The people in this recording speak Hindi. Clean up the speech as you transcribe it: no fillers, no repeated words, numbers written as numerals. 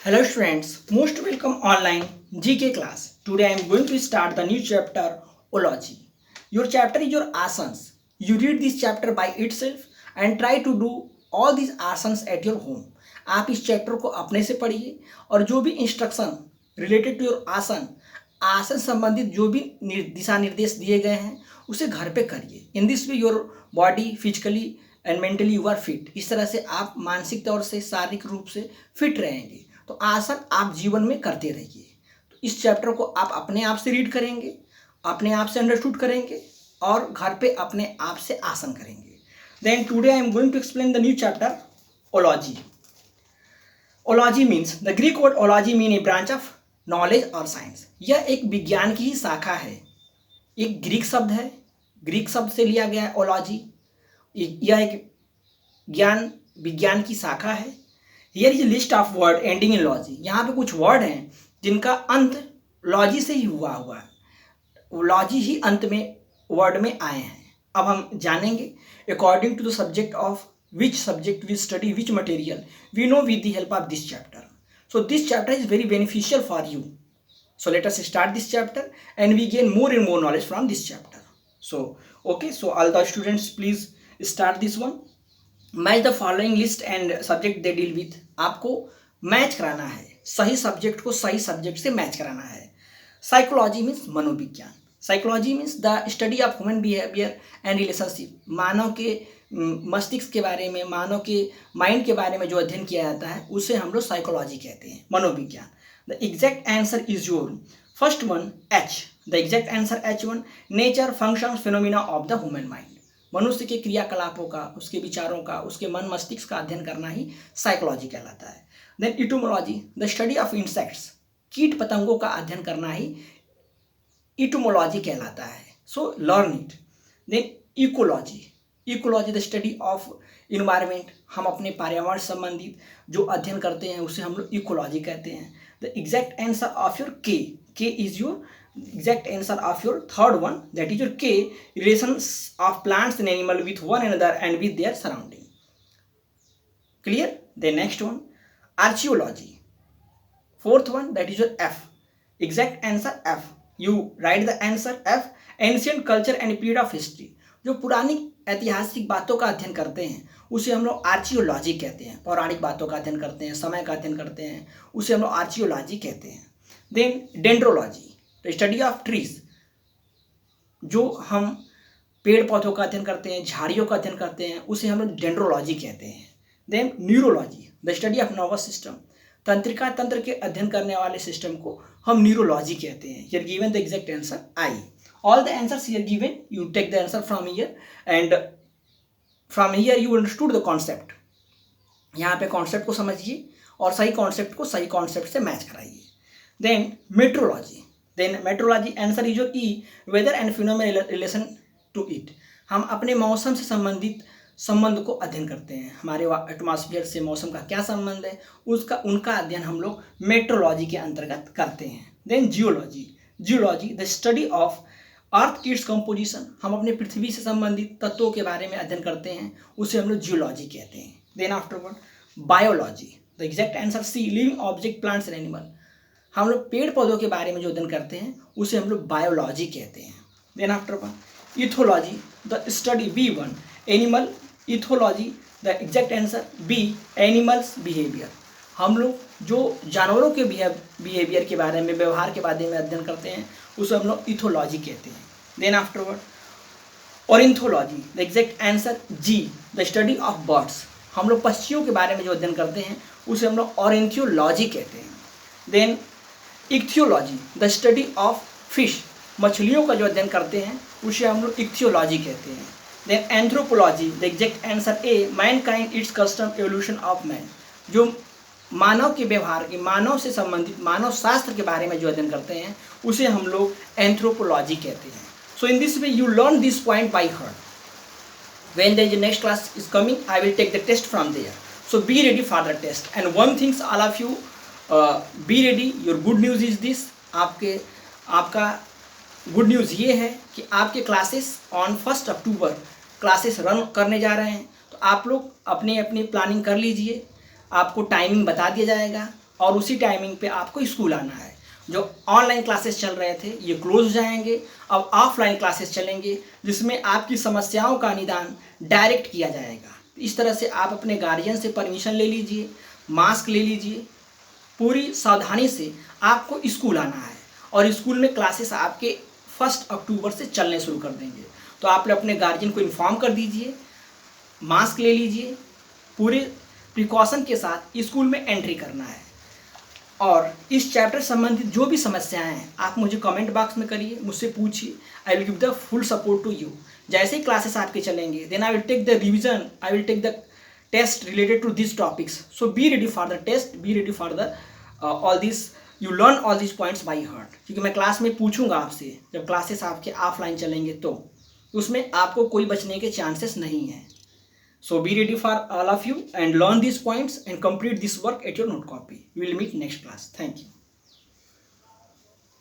Hello students, most welcome online GK class. Today I am going to start the new chapter Ology. Your chapter is your asanas. You read this chapter by itself and try to do all these asanas at your home. आप इस चैप्टर को अपने से पढ़िए और जो भी इंस्ट्रक्शन रिलेटेड टू योर आसन संबंधित जो भी दिशा निर्देश दिए गए हैं उसे घर पे करिए. In this way your body physically and mentally you are fit. इस तरह से आप मानसिक तौर से शारीरिक रूप से फिट रहेंगे. तो आसन आप जीवन में करते रहिए. तो इस चैप्टर को आप अपने आप से रीड करेंगे, अपने आप से अंडरस्टूड करेंगे और घर पे अपने आप से आसन करेंगे. Then today I am going to explain the new chapter ology. Ology means the Greek word ology mean a branch of knowledge और साइंस. यह एक विज्ञान की ही शाखा है. एक ग्रीक शब्द है, ग्रीक शब्द से लिया गया है ओलॉजी. यह एक विज्ञान की शाखा है. Here is list of word ending in logy. यहाँ पे कुछ वर्ड हैं जिनका अंत लॉजी से ही हुआ है. लॉजी ही अंत में वर्ड में आए हैं. अब हम जानेंगे according to the subject of which subject we study which material we know with the help of this chapter. So this chapter is very beneficial for you. So let us start this chapter and we gain more and more knowledge from this chapter. So okay, so all the students please start this one. Match the following list and subject they deal with. आपको मैच कराना है, सही सब्जेक्ट को सही सब्जेक्ट से मैच कराना है. साइकोलॉजी मीन्स मनोविज्ञान. Psychology means the study of human behaviour and relationship. मानव के मस्तिष्क के बारे में, मानव के माइंड के बारे में जो अध्ययन किया जाता है उसे हम लोग साइकोलॉजी कहते हैं, मनोविज्ञान. The exact answer is your first one H. The exact answer H1 nature functions phenomena of the human mind. मनुष्य के क्रियाकलापों का, उसके विचारों का, उसके मन मस्तिष्क का अध्ययन करना ही साइकोलॉजी कहलाता है. Then entomology the study of insects. कीट पतंगों का अध्ययन करना ही इटोमोलॉजी कहलाता है. So learn it. Then ecology. Ecology the study of environment. हम अपने पर्यावरण संबंधित जो अध्ययन करते हैं उसे हम लोग इकोलॉजी कहते हैं. The exact answer of your K is your exact answer of your third one, that is your K, relations of plants and animal with one another and with their surrounding. Clear? The next one archaeology. Fourth one, that is your F. Exact answer F. You write the answer F. Ancient culture and period of history. जो पुरानी ऐतिहासिक बातों का अध्ययन करते हैं उसे हम लोग आर्चियोलॉजी कहते हैं. पौराणिक बातों का अध्ययन करते हैं, समय का अध्ययन करते हैं, उसे हम लोग आर्चियोलॉजी कहते हैं. Then dendrology the study of trees. जो हम पेड़ पौधों का अध्ययन करते हैं, झाड़ियों का अध्ययन करते हैं, उसे हम लोग डेंड्रोलॉजी कहते हैं. Then neurology the study of nervous system. तंत्रिका तंत्र के अध्ययन करने वाले सिस्टम को हम न्यूरोलॉजी कहते हैं. Here given the exact answer I. All the answers here given, you take the answer from here and from here you understood the concept. यहाँ पे कॉन्सेप्ट को समझिए और सही कॉन्सेप्ट को सही कॉन्सेप्ट से मैच कराइए. Then metrology. Then metrology answer is your E. Weather and phenomena relation to it. हम अपने मौसम से संबंधित संबंध को अध्ययन करते हैं. हमारे एटमॉस्फेयर से मौसम का क्या संबंध है उनका अध्ययन हम लोग मेट्रोलॉजी के अंतर्गत करते हैं. Then geology. Geology the study of earth its composition. हम अपने पृथ्वी से संबंधित तत्वों के बारे में अध्ययन करते हैं, उसे हम लोग जियोलॉजी कहते हैं. Then afterward biology the exact answer C. Living object plants and animal. हम लोग पेड़ पौधों के बारे में जो अध्ययन करते हैं उसे हम लोग बायोलॉजी कहते हैं. Then afterward ethology the study B1 animal. Ethology the exact answer B animals behaviour. हम लोग जो जानवरों के बिहेवियर के बारे में, व्यवहार के बारे में अध्ययन करते हैं उसे हम लोग इथोलॉजी कहते हैं. Then afterward ornithology the exact answer G the study of birds. हम लोग पक्षियों के बारे में जो अध्ययन करते हैं उसे हम लोग ऑर्निथोलॉजी कहते हैं. Then ichthyology the study of fish. मछलियों का जो अध्ययन करते हैं उसे हम लोग इक्थियोलॉजी कहते हैं. Then anthropology the exact answer A mankind its custom evolution of man. जो मानव के व्यवहार के, मानव से संबंधित मानव शास्त्र के बारे में जो अध्ययन करते हैं उसे हम लोग एंथ्रोपोलॉजी कहते हैं. So in this way you learn this point by heart. When the next class is coming I will take the test from there. So be ready for the test and one things all of you be ready. Your good news is this. आपका गुड न्यूज़ ये है कि आपके classes on 1 October classes run करने जा रहे हैं. तो आप लोग अपनी प्लानिंग कर लीजिए. आपको टाइमिंग बता दिया जाएगा और उसी टाइमिंग पे आपको स्कूल आना है। जो ऑनलाइन क्लासेस चल रहे थे ये क्लोज हो जाएंगे, अब ऑफलाइन क्लासेस चलेंगे जिसमें आपकी समस्याओं का निदान डायरेक्ट किया जाएगा। इस तरह से आप अपने गार्जियन से परमिशन ले लीजिए, मास्क ले लीजिए, पूरी सावधानी से आपको स्कूल आना है और स्कूल में क्लासेस आपके 1 अक्टूबर से चलने शुरू कर देंगे। तो आप अपने गार्जियन को इन्फॉर्म कर दीजिए, मास्क ले लीजिए, पूरे प्रिकॉशन के साथ स्कूल में एंट्री करना है। और इस चैप्टर संबंधित जो भी समस्याएं हैं आप मुझे कमेंट बॉक्स में करिए, मुझसे पूछिए, I will give the full support to you. जैसे ही क्लासेस आपके चलेंगे then I will take the revision, I will take the test related to this topics. So be ready for the test, be ready for the all this, you learn all this points by heart. क्योंकि मैं क्लास में पूछूंगा आपसे, जब क्लासेस आपके ऑफलाइन चलेंगे तो उसमें आपको कोई बचने के चांसेस नहीं हैं। So be ready for all of you and learn these points and complete this work at your note copy. We will meet next class. Thank you.